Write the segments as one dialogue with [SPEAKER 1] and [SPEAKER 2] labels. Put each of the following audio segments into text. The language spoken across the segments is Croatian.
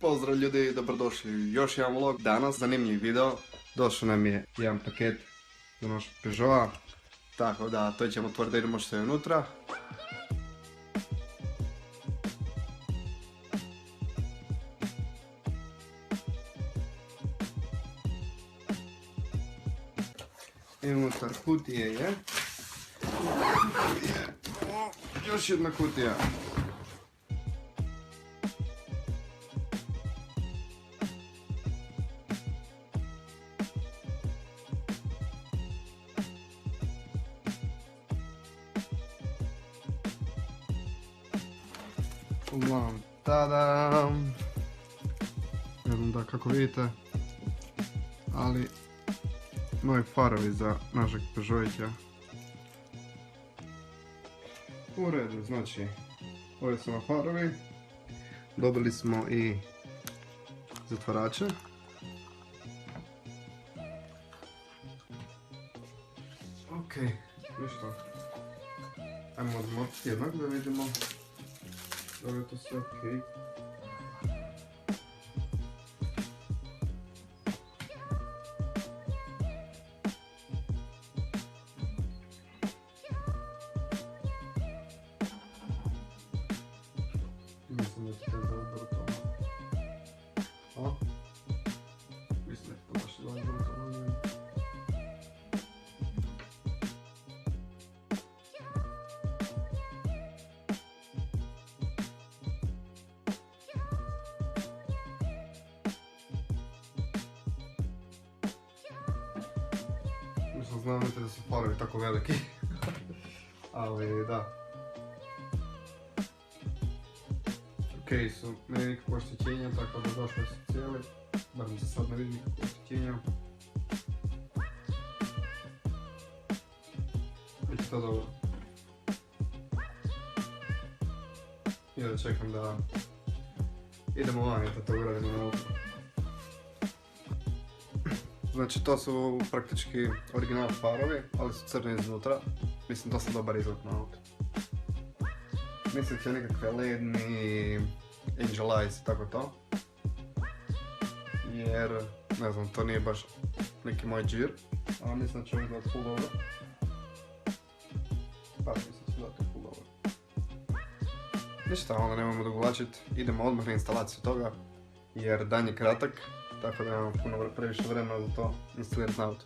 [SPEAKER 1] Pozdrav ljudi, dobrodošli u još jedan vlog. Danas zanimljiv video. Došao nam je jedan paket za naš Peugeota. Tako da to ćemo otvoriti da vidimo što je unutra. I unutar kutije je još jedna kutija. Uglavnom, tadam! Ne znam da kako vidite, ali novi farovi za našeg Peugeota. U redu, znači, ovi su na farovi. Dobili smo i zatvarače. Ok, ništa. Ajmo odmotiti jednak da vidimo da li je to sve ok. Mislim da će to zaobrutano. A? Mislim da je to baš zaobrutano. Nisam znao da su farovi tako veliki. Ali da. Ok su, nema nikakvo oštećenja, tako da došli su cijeli. Barem se sad ne vidi nikakvo oštećenja. Biće to dobro. I da čekam da idemo van i da to uradimo na auto. Znači to su praktički original farovi, ali su crni iznutra. Mislim dosta dobar izgled na auto. Mislim će nekakve ledni, angel eyes i tako to. Jer, ne znam, to nije baš neki moj džir. Ali mislim da će izgledati full dobro. Pa mislim da će izgledati full dobro. Ništa, onda nemojmo dogulačit, idemo odmah na instalaciju toga. Jer dan je kratak, tako da nemamo puno previše vremena za to instalirati na auto.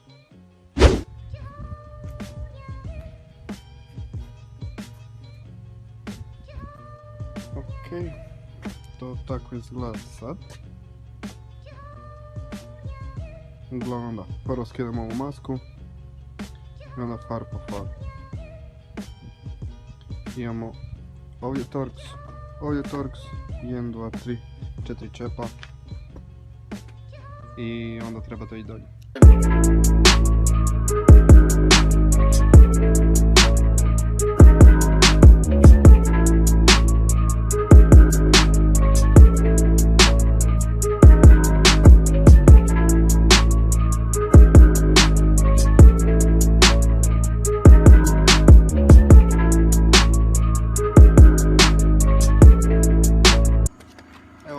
[SPEAKER 1] Ok, to tako izgleda sad. Uglavnom da, prvo skidamo ovu masku i onda far po far. Imamo ovdje Torx, 1, 2, 3, 4 čepa i onda treba to ići dolje.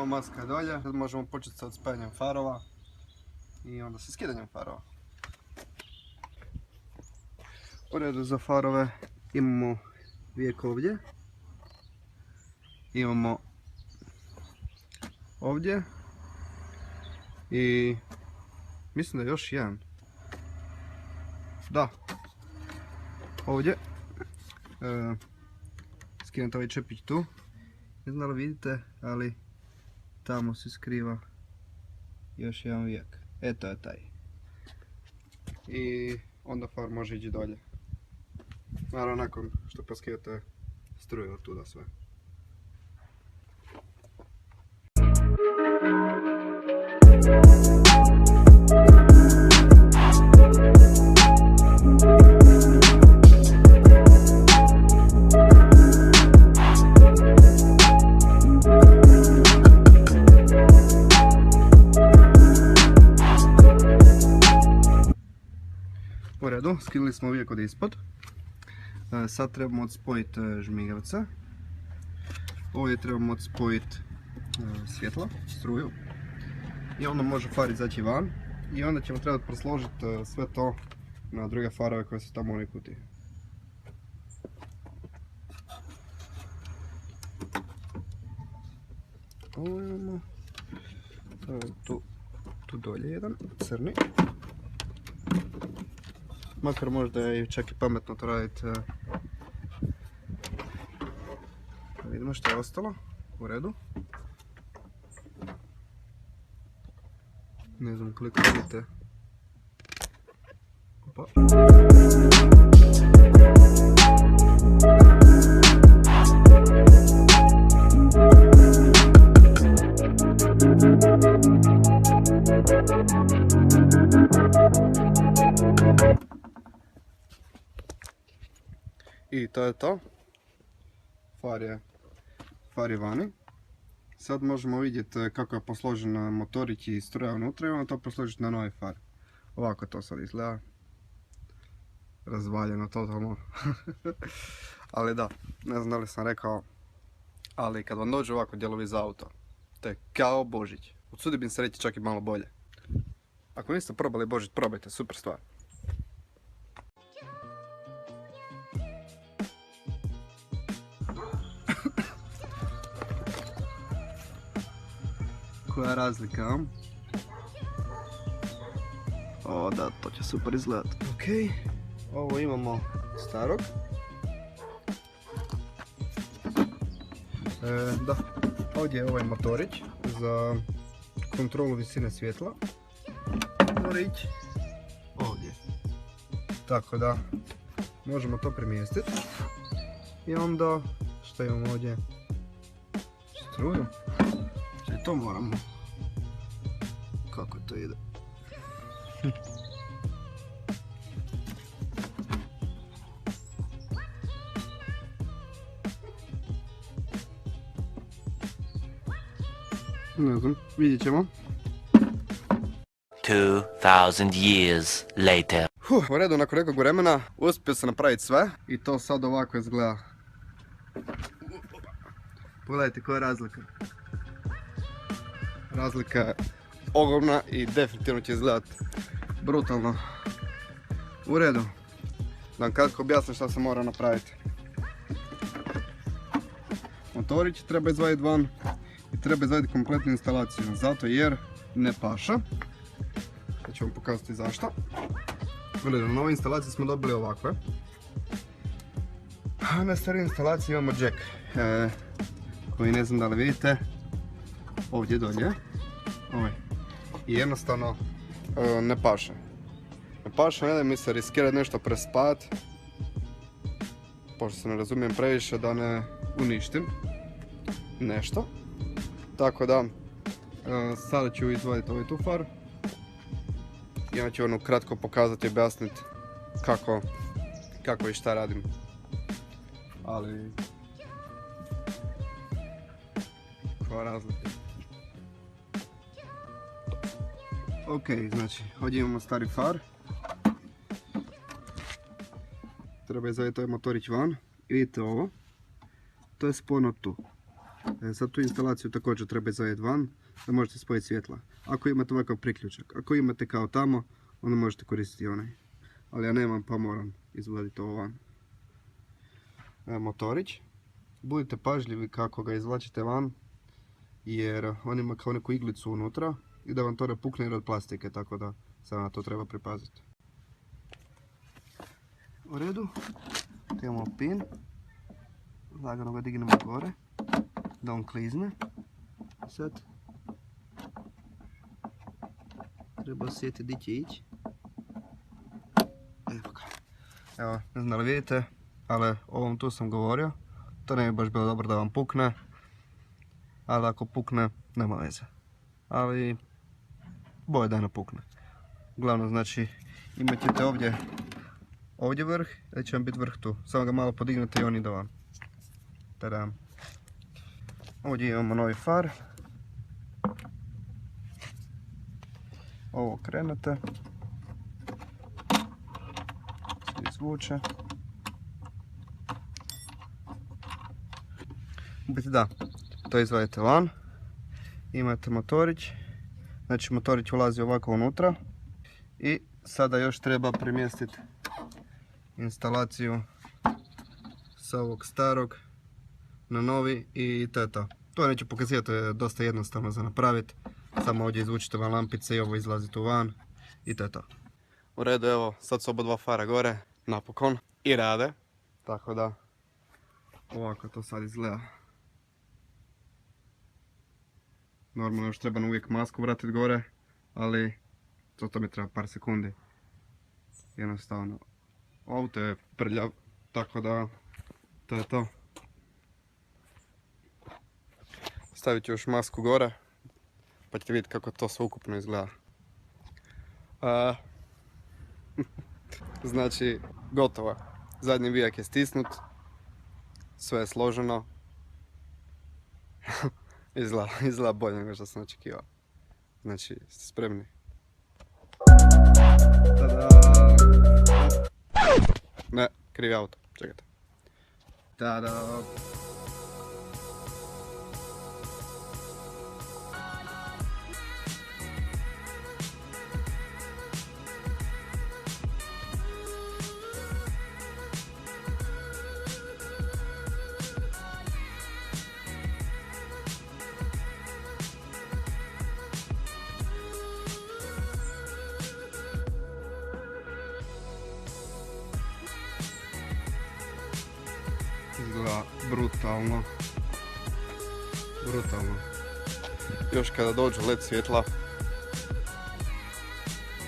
[SPEAKER 1] Maska je dolje, sad možemo početi sa odspajanjem farova i onda sa skidanjem farova. U redu za farove imamo vijek ovdje, imamo ovdje i mislim da je još jedan. Da, ovdje. Skinete ovaj čepić tu, ne znam da li vidite, ali tamo se skriva još jedan vijek. Eto je taj. I onda far može ići dolje. Naravno nakon što poskidate struju od tuda sve. U redu, skinuli smo vijek od ispod. Sad trebamo odspojiti žmigavca. Ovdje trebamo odspojiti svjetla, struju. I onda može far izaći van. I onda ćemo trebati presložiti sve to na druge farove koje su tamo u onoj kutiji. Ovo imamo tu dolje jedan crni. Makar možda je čak i pametno to raditi. Vidimo što je ostalo. U redu. Ne znam koliko vidite. Opa. I to je to. Far je vani. Sad možemo vidjeti kako je posložen motorić i struja unutra i onda to posložiti na novi far. Ovako to sad izgleda. Razvaljeno totalno. Ali da, ne znam da li sam rekao, ali kad vam dođe ovako dijelovi za auto, to je kao Božić. Usudio bih se reći čak i malo bolje. Ako niste probali Božić, probajte, super stvar. Koja razlika, a? O da, to će super izgledati. Ok, ovo imamo starog. Da, ovdje je ovaj motorić za kontrolu visine svjetla. Motorić ovdje. Tako da, možemo to premjestiti. I onda, što imamo ovdje? Struju. Znači to moramo. Kako to ide? Ne znam, vidjet ćemo.
[SPEAKER 2] 2000 years later.
[SPEAKER 1] U redu, nakon nekog vremena uspio sam napraviti sve i to sad ovako izgleda. Pogledajte koja je razlika. Razlika je ogromna i definitivno će izgledati brutalno. U redu. Da vam kratko objasnim što se mora napraviti. Motorić treba izvaditi van i treba izvaditi kompletnu instalaciju. Zato jer ne paša. Sad ću vam pokazati zašto. Na novoj instalaciji smo dobili ovakve. A na staroj instalaciji imamo jack. Koji ne znam da li vidite. Ovdje dolje. I jednostavno ne paše. Ne paše, ne da mi se riskirati nešto prespavati. Pošto se ne razumijem previše da ne uništim nešto. Tako da sada ću izvaditi ovaj tu far. I onda ću kratko pokazati i objasniti kako i šta radim. Ali koja razlika. Ok, znači ovdje imamo stari far. Treba izvaditi ovaj motorić van. I vidite ovo. To je spon od tu. Sad tu instalaciju također treba izvaditi van da možete spojiti svjetla. Ako imate ovakav priključak, ako imate kao tamo, onda možete koristiti onaj. Ali ja nemam pa moram izvaditi ovo van. Motorić. Budite pažljivi kako ga izvlačite van, jer on ima kao neku iglicu unutra i da vam to ne pukne od plastike, tako da sad na to treba pripaziti. U redu, imamo pin, lagano ga dignemo gore, da on klizne. Sad treba osjetiti di će ići. Evo ga. Evo, ne znam da li vidite, ali ovom tu sam govorio. To ne bi baš bilo dobro da vam pukne. Ali ako pukne, nema veze. Ali bolje da ne pukne. Uglavnom, znači, imat ćete ovdje vrh, ili će vam biti vrh tu. Samo ga malo podignete i on ide van. Tada. Ovdje imamo novi far. Ovo krenete. Se izvuče. U biti da, to izvadite van. Imate motorić. Znači motorić ulazi ovako unutra. I sada još treba premjestiti instalaciju sa ovog starog na novi i to je to. To neću pokazati, to je dosta jednostavno za napraviti. Samo ovdje izvučite van lampice i ovo izlazi tu van i to je to. U redu, evo, sad su oba dva fara gore, napokon, i rade. Tako da, ovako to sad izgleda. Normalno još treba uvijek masku vratiti gore, ali to mi treba par sekundi. Jednostavno, auto je prljav, tako da, to je to. Stavit ću još masku gore, pa ćete vidjeti kako to sve ukupno izgleda. Znači, gotovo. Zadnji vijak je stisnut, sve je složeno. Izgleda bolje nego što sam očekivao. Znači, ste spremni? Tada! Ne, krivi auto, čekajte. Tada! Izgleda brutalno. Brutalno. Još kada dođu LED svjetla,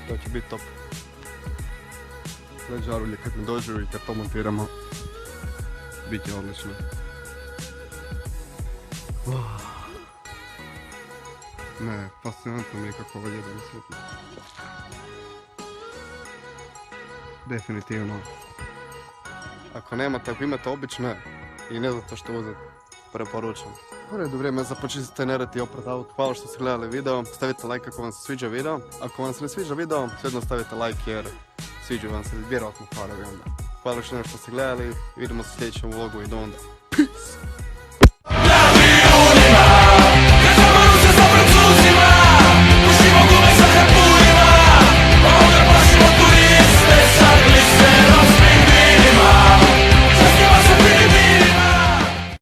[SPEAKER 1] to će biti top. LED žarulje kad mi dođu i kad to montiramo, bit će odlično. Ne, fascinantno mi je kako ovo jedno svjetlo. Definitivno. Ako nemate, ako imate obične i ne znate što uzeti, preporučam. U redu, vrijeme za počistiti nered i oprat auto. Hvala što ste gledali video, stavite like ako vam se sviđa video. Ako vam se ne sviđa video, svejedno stavite like jer sviđa vam se vjerojatno farovi onda. Hvala što ste gledali, vidimo se u sljedećem vlogu i do onda. Peace!